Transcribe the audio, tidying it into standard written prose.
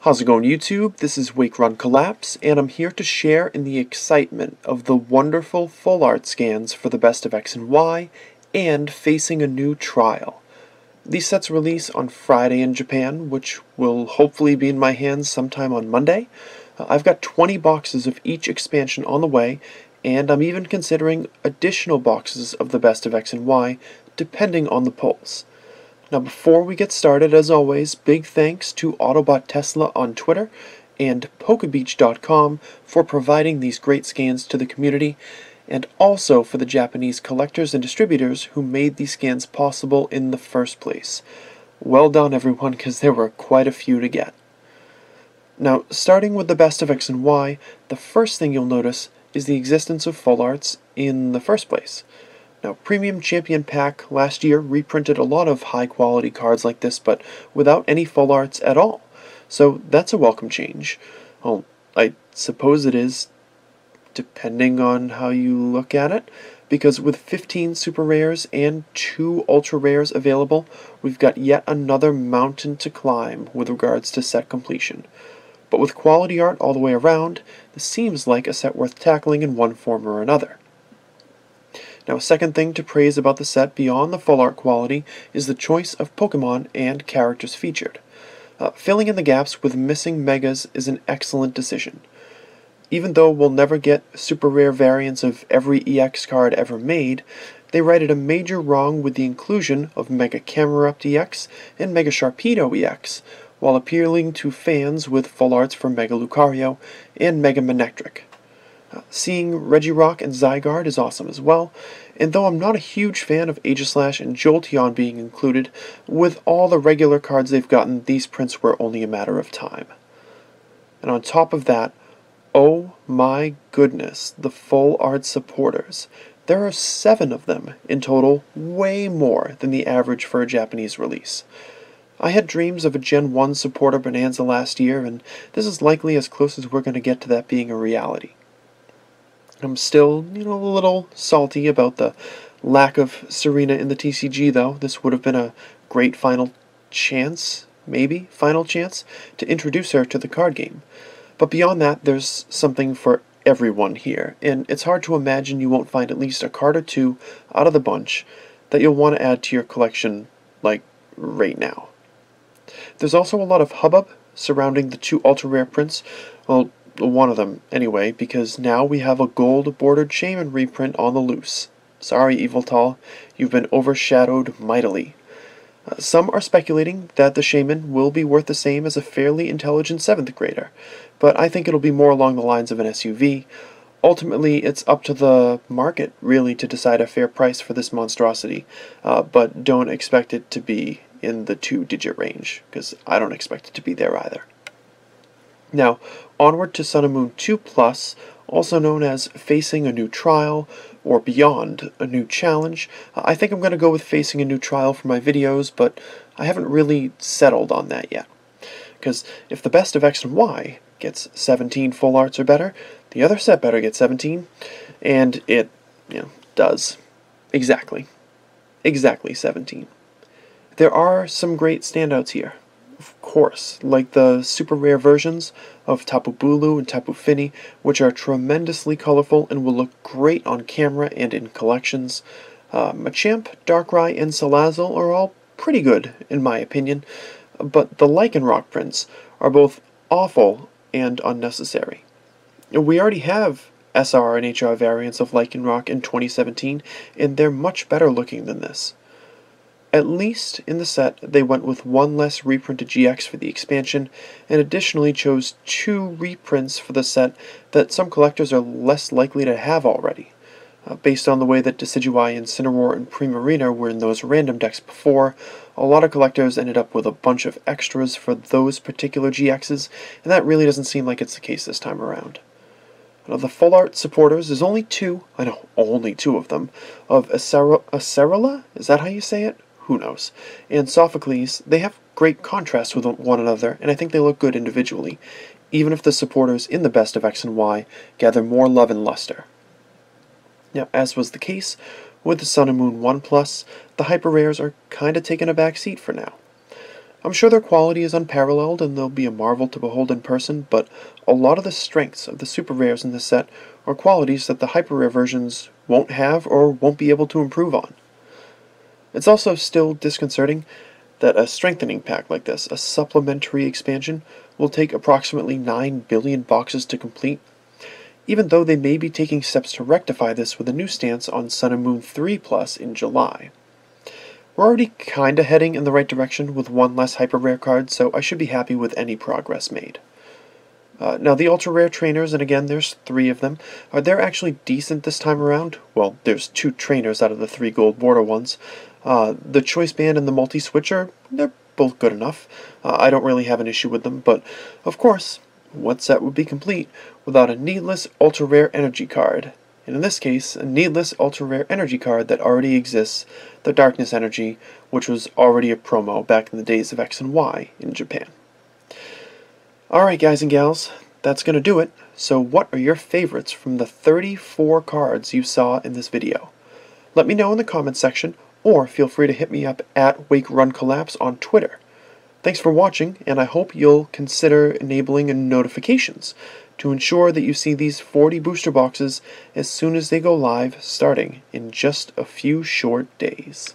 How's it going, YouTube? This is Wake Run Collapse, and I'm here to share in the excitement of the wonderful full art scans for the best of X and Y, and facing a new trial. These sets release on Friday in Japan, which will hopefully be in my hands sometime on Monday. I've got 20 boxes of each expansion on the way, and I'm even considering additional boxes of the best of X and Y, depending on the polls. Now before we get started, as always, big thanks to Autobot Tesla on Twitter and Pokebeach.com for providing these great scans to the community, and also for the Japanese collectors and distributors who made these scans possible in the first place. Well done everyone, because there were quite a few to get. Now, starting with the best of X and Y, the first thing you'll notice is the existence of full arts in the first place. Now, Premium Champion Pack last year reprinted a lot of high-quality cards like this, but without any full arts at all. So that's a welcome change. Well, I suppose it is, depending on how you look at it, because with 15 super rares and 2 ultra rares available, we've got yet another mountain to climb with regards to set completion. But with quality art all the way around, this seems like a set worth tackling in one form or another. Now, a second thing to praise about the set beyond the full art quality is the choice of Pokemon and characters featured. Filling in the gaps with missing Megas is an excellent decision. Even though we'll never get super rare variants of every EX card ever made, they righted a major wrong with the inclusion of Mega Camerupt EX and Mega Sharpedo EX, while appealing to fans with full arts for Mega Lucario and Mega Manectric. Seeing Regirock and Zygarde is awesome as well, and though I'm not a huge fan of Aegislash and Jolteon being included, with all the regular cards they've gotten, these prints were only a matter of time. And on top of that, oh my goodness, the full art supporters. There are 7 of them in total, way more than the average for a Japanese release. I had dreams of a Gen 1 supporter bonanza last year, and this is likely as close as we're going to get to that being a reality. I'm still, a little salty about the lack of Serena in the TCG, though. This would have been a great final chance to introduce her to the card game. But beyond that, there's something for everyone here, and it's hard to imagine you won't find at least a card or 2 out of the bunch that you'll want to add to your collection, like, right now. There's also a lot of hubbub surrounding the 2 ultra-rare prints, well, one of them anyway, because now we have a gold-bordered Shaman reprint on the loose. Sorry, Eviltal, you've been overshadowed mightily. Some are speculating that the Shaman will be worth the same as a fairly intelligent 7th grader, but I think it'll be more along the lines of an SUV. Ultimately, it's up to the market, really, to decide a fair price for this monstrosity, but don't expect it to be in the 2-digit range, because I don't expect it to be there either. Now, onward to Sun and Moon 2 Plus, also known as Facing a New Trial, or Beyond a New Challenge. I think I'm going to go with Facing a New Trial for my videos, but I haven't really settled on that yet. Because if the best of X and Y gets 17 full arts or better, the other set better get 17, and it, does. Exactly 17. There are some great standouts here. Of course, like the super rare versions of Tapu Bulu and Tapu Fini, which are tremendously colorful and will look great on camera and in collections. Machamp, Darkrai, and Salazzle are all pretty good, in my opinion, but the Lycanroc prints are both awful and unnecessary. We already have SR and HR variants of Lycanroc in 2017, and they're much better looking than this. At least in the set, they went with 1 less reprinted GX for the expansion, and additionally chose 2 reprints for the set that some collectors are less likely to have already. Based on the way that Decidueye, Incineroar, and Primarina were in those random decks before, a lot of collectors ended up with a bunch of extras for those particular GXs, and that really doesn't seem like it's the case this time around. Of the full art supporters, there's only 2, I know, only 2 of them, of Acerola? Is that how you say it? Who knows? And Sophocles, they have great contrast with one another, and I think they look good individually, even if the supporters in the best of X and Y gather more love and luster. Now, as was the case with the Sun and Moon 1 Plus, the hyper rares are kinda taking a back seat for now. I'm sure their quality is unparalleled and they'll be a marvel to behold in person, but a lot of the strengths of the super rares in this set are qualities that the hyper rare versions won't have or won't be able to improve on. It's also still disconcerting that a strengthening pack like this, a supplementary expansion, will take approximately 9 billion boxes to complete, even though they may be taking steps to rectify this with a new stance on Sun and Moon 3 Plus in July. We're already kinda heading in the right direction with one less hyper rare card, so I should be happy with any progress made. Now the ultra rare trainers, and again there's 3 of them, they're actually decent this time around. Well, there's 2 trainers out of the 3 gold border ones. The choice band and the multi-switcher, they're both good enough. I don't really have an issue with them, but of course, what set would be complete without a needless ultra rare energy card? And in this case, a needless ultra rare energy card that already exists, the Darkness Energy, which was already a promo back in the days of X and Y in Japan. Alright guys and gals, that's going to do it. So what are your favorites from the 34 cards you saw in this video? Let me know in the comments section, or feel free to hit me up at WakeRunCollapse on Twitter. Thanks for watching, and I hope you'll consider enabling notifications to ensure that you see these 40 booster boxes as soon as they go live, starting in just a few short days.